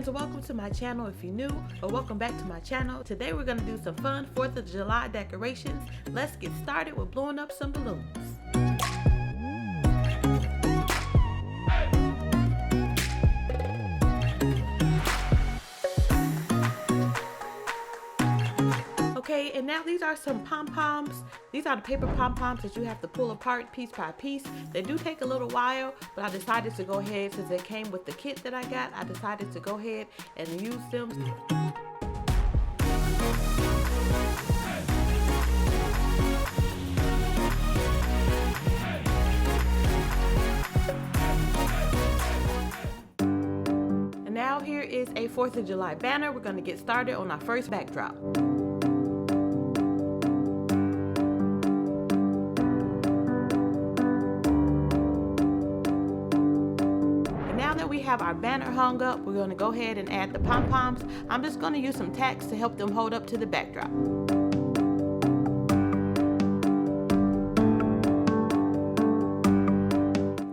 friends, welcome to my channel if you're new, or welcome back to my channel. Today we're going to do some fun 4th of July decorations. Let's get started with blowing up some balloons. Okay, and now these are some pom-poms. These are the paper pom-poms that you have to pull apart piece by piece. They do take a little while, but I decided to go ahead, since they came with the kit that I got, I decided to go ahead and use them. And now here is a 4th of July banner. We're going to get started on our first backdrop. We have our banner hung up. We're going to go ahead and add the pom-poms. I'm just going to use some tacks to help them hold up to the backdrop.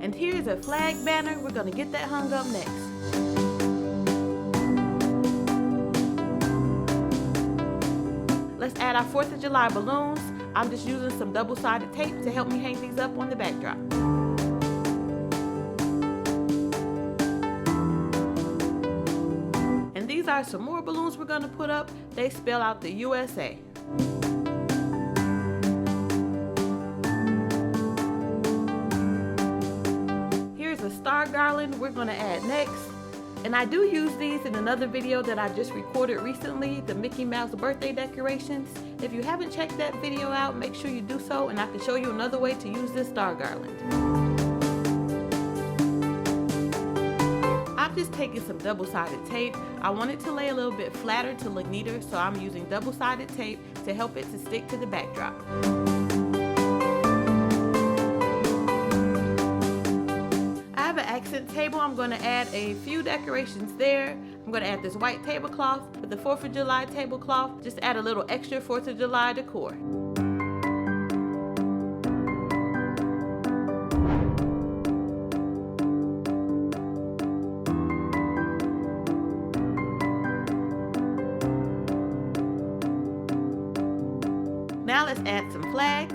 And here's a flag banner. We're going to get that hung up next. Let's add our 4th of July balloons. I'm just using some double-sided tape to help me hang these up on the backdrop. These are some more balloons we're going to put up. They spell out the USA. Here's a star garland we're going to add next. And I do use these in another video that I just recorded recently, the Mickey Mouse birthday decorations. If you haven't checked that video out, make sure you do so, and I can show you another way to use this star garland. I'm just taking some double-sided tape. I want it to lay a little bit flatter to look neater, so I'm using double-sided tape to help it to stick to the backdrop. I have an accent table. I'm going to add a few decorations there. I'm going to add this white tablecloth with the 4th of July tablecloth. Just add a little extra 4th of July decor. Now let's add some flags.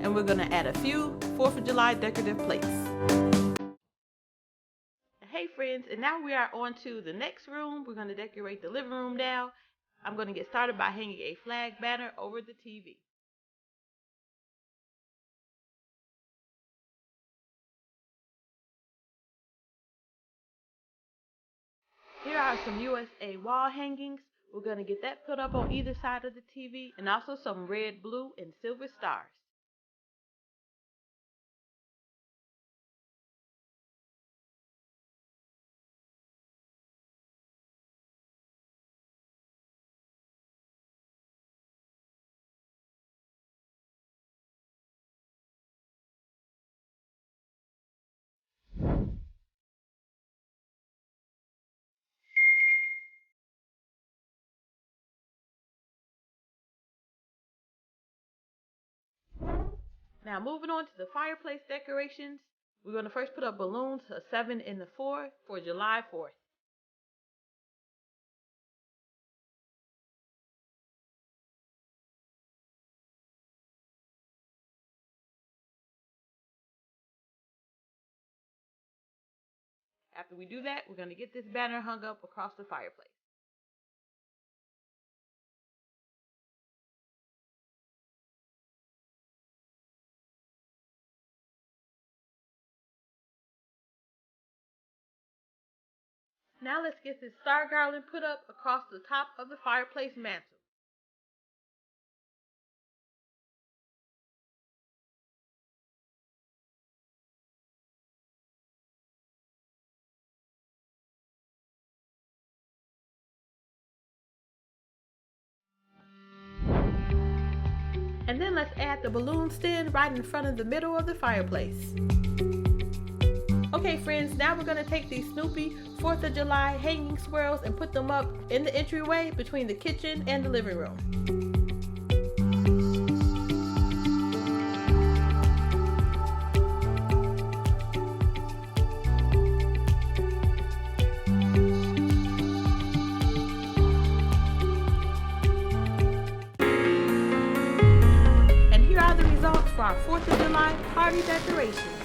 And we're going to add a few 4th of July decorative plates. Hey friends, and now we are on to the next room. We're going to decorate the living room now. I'm going to get started by hanging a flag banner over the TV. Here are some USA wall hangings. We're going to get that put up on either side of the TV, and also some red, blue, and silver stars. Now moving on to the fireplace decorations, we're going to first put up balloons, a 7 and a 4 for July 4th. After we do that, we're going to get this banner hung up across the fireplace. Now let's get this star garland put up across the top of the fireplace mantle. And then let's add the balloon stand right in front of the middle of the fireplace. Okay friends, now we're going to take these Snoopy 4th of July hanging swirls and put them up in the entryway between the kitchen and the living room. 4th of July party decorations.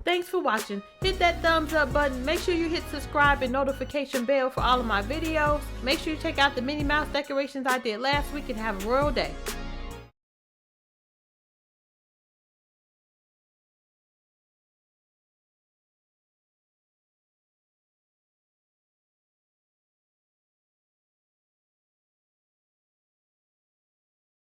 Thanks for watching. Hit that thumbs up button. Make sure you hit subscribe and notification bell for all of my videos. Make sure you check out the Minnie Mouse decorations I did last week and have a royal day.